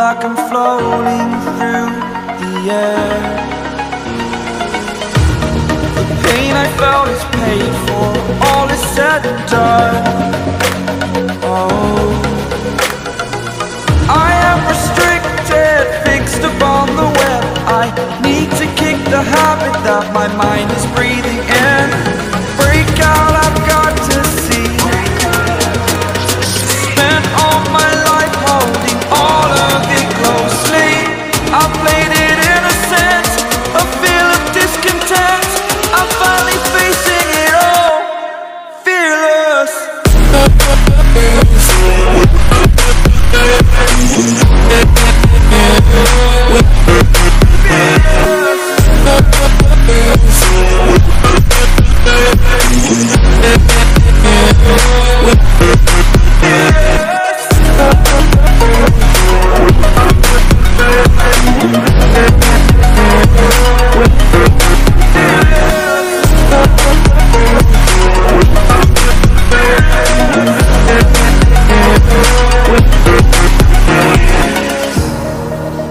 like I'm floating through the air. The pain I felt is paid for, all is said and done. Oh, I am restricted, fixed upon the web. I need to kick the habit that my mind is breathing in. Break out, I've got to see. Spent all my life holding all of it closely. I played it innocent, a feel of discontent. I'm finally facing it all, fearless.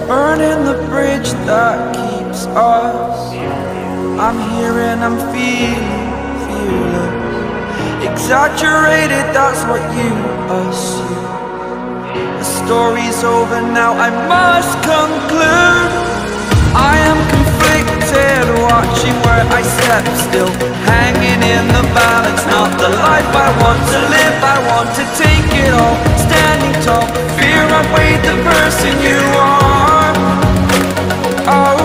Burning the bridge that keeps us. I'm here and I'm feeling exaggerated, that's what you assume. The story's over now, I must conclude. I am conflicted, watching where I step still, hanging in the balance. Not the life I want to live, I want to take it all. Standing tall, fear I've weighed the person you are. Oh,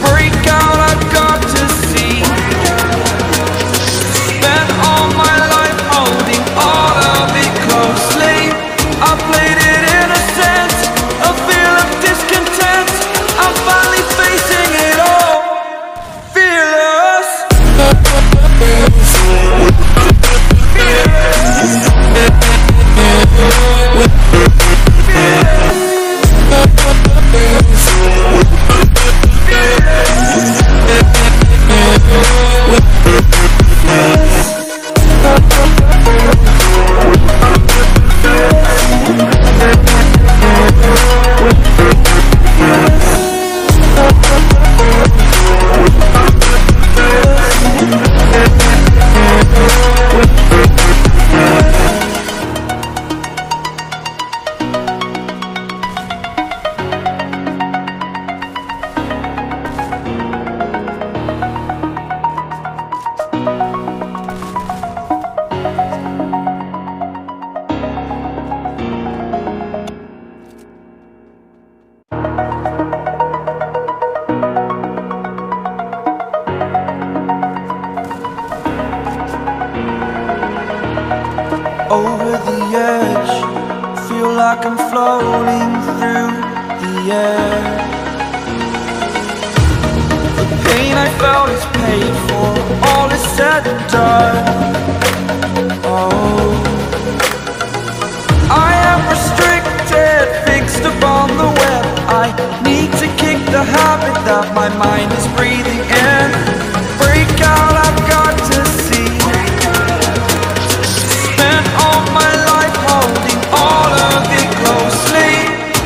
break out, I've got to see. Spent all my life holding all of it closely. I played it innocent, a feel of discontent. I'm finally facing it all, fearless. Over the edge, feel like I'm floating through the air. The pain I felt is paid for, all is said and done. Oh, I am restricted, fixed upon the web. I need to kick the habit that my mind is breathing in. Break out, I've got to see. Spent all my life holding all of it closely.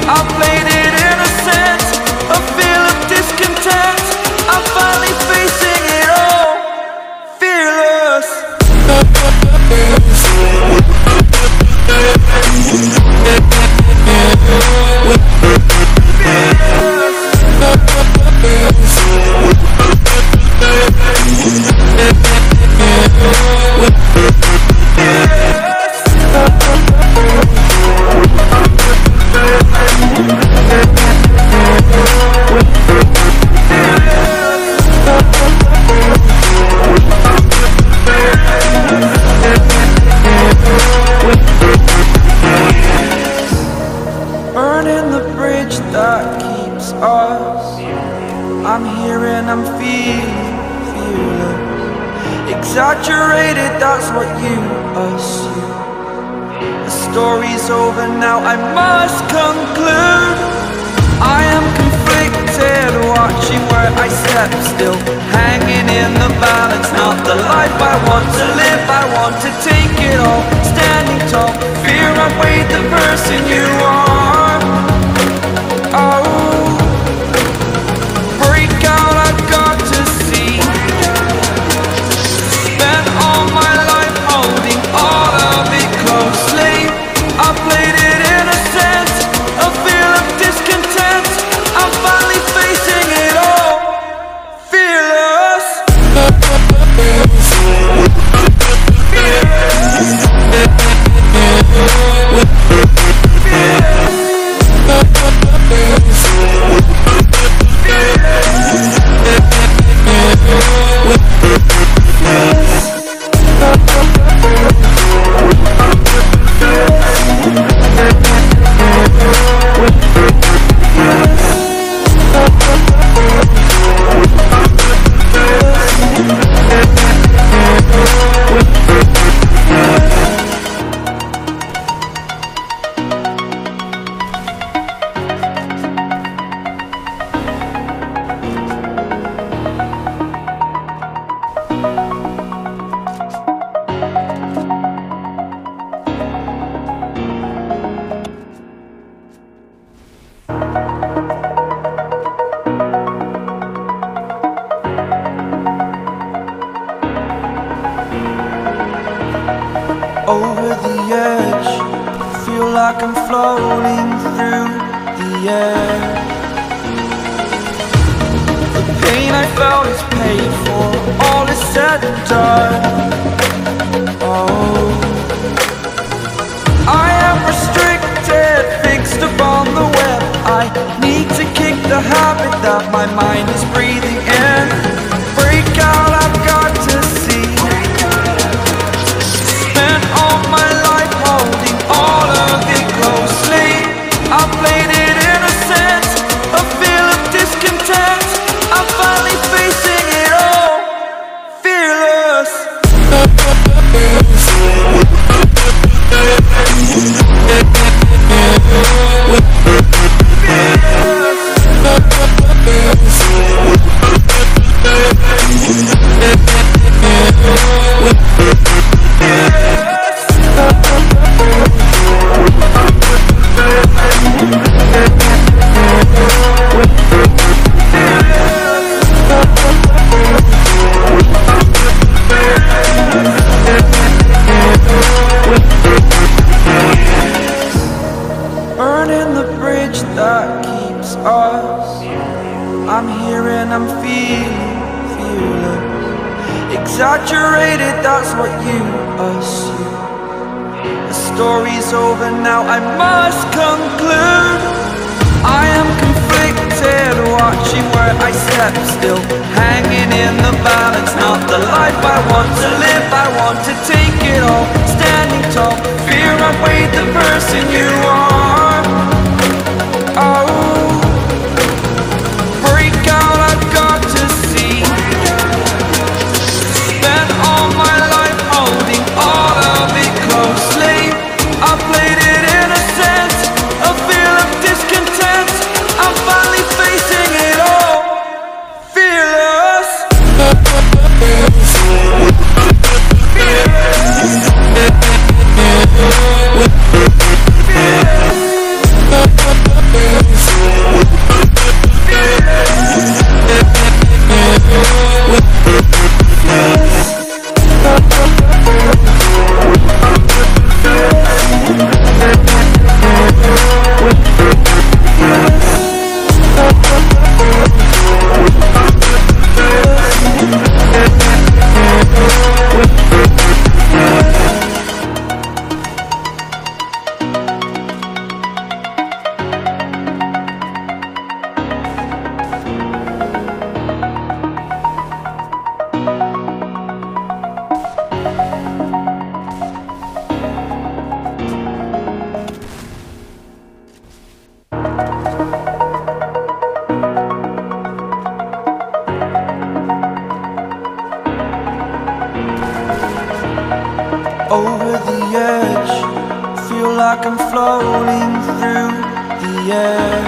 I played it innocent, a feel of discontent. I'm finally facing it all, fearless. Burning the bridge that keeps us. I'm here and I'm feeling exaggerated, that's what you assume. The story's over now, I must conclude. I am conflicted, watching where I step still, hanging in the balance. Not the life I want to live, I want to take it all. Standing tall, fear I've weighed the person you are. like I'm floating through the air. The pain I felt is paid for, all is said and done. Oh, I am restricted, fixed upon the web. I need to kick the habit that my mind is breathing in. Break out, I've got to see. Spent all my life holding all of it closely. I played it innocent, a feel of discontent. I'm finally facing it all, fearless. Burning the bridge that keeps us. I'm here and I'm feeling fearless. Exaggerated, that's what you assume. The story's over now, I must conclude. I am conflicted, watching where I step still, hanging in the balance. Not the life I want to live, I want to take it all. Standing tall, fear I've weighed the person you are. Oh, break out, I've got to see. Spent all my life holding all of it closely. I played it innocent, a feel of discontent. I'm finally facing it all, fearless. Over the edge, feel like I'm floating through the air.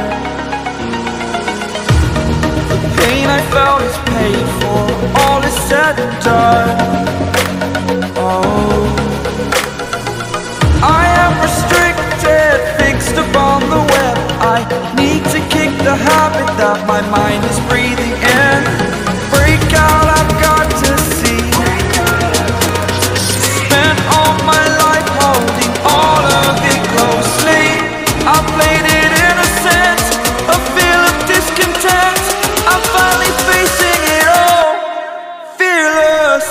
The pain I felt is paid for, all is said and done. Oh, I am restricted, fixed upon the web. I need to kick the habit that my mind is breathing in. Break out, I've got to see. Spent all my life holding all of it closely. I played it innocent, a feel of discontent. I'm finally facing it all, fearless.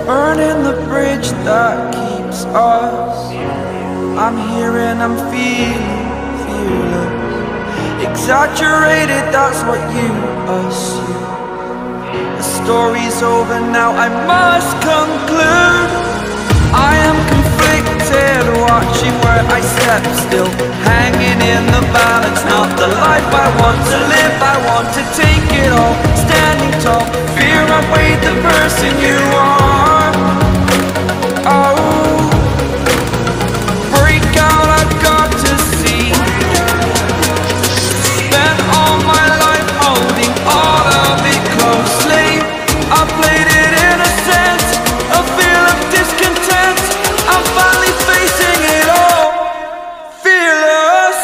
Burning the bridge that keeps us. I'm here and I'm feeling fearless. Exaggerated, that's what you assume. The story's over now, I must conclude. I am conflicted, watching watching where I step still, hanging in the balance. Not the life I want to live, I want to take it all. Standing tall, fear outweighed the person you are. Oh, break out, I've got to see. Spent all my life holding all of it closely. I played it innocent, a feel of discontent. I'm finally facing it all, fearless.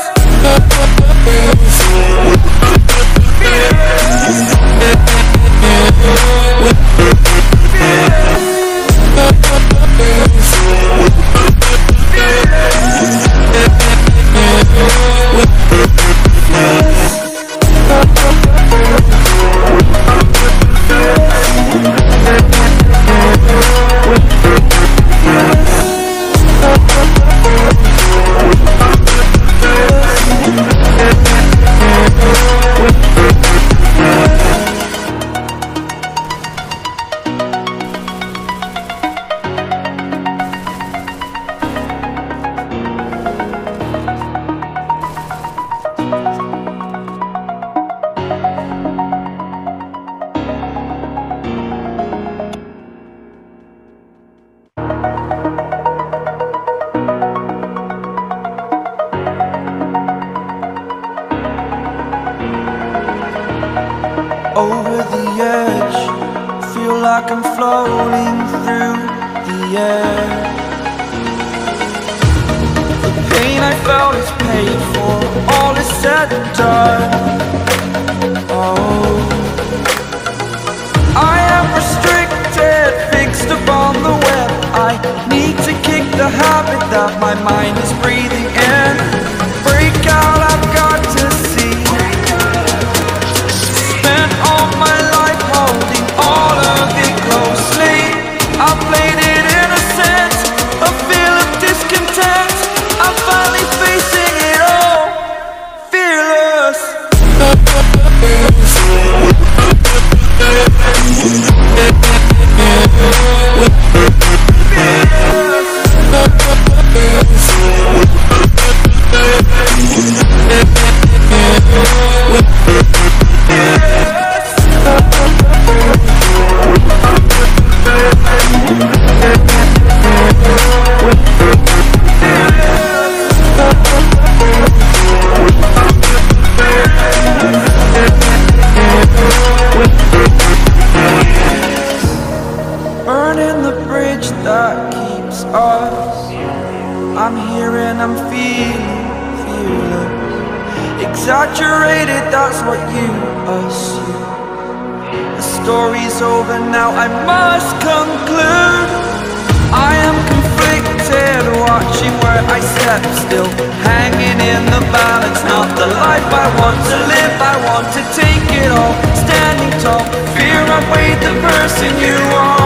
Over the edge, feel like I'm floating through the air. The pain I felt is paid for, all is said and done. Oh, I am restricted, fixed upon the web. I need to kick the habit that my mind is breathing in. Break out, I've got to see. Spent all my life holding all of it closely. I played it innocent, a feel of discontent. I'm finally facing it all, fearless. Burning the bridge that keeps us. I'm here and I'm feeling fearless. Exaggerated, that's what you assume. The story's over now, I must conclude. I am conflicted, watching where I step still, hanging in the balance. Not the life I want to live, I want to take it all. Standing tall, fear outweighed the person you are.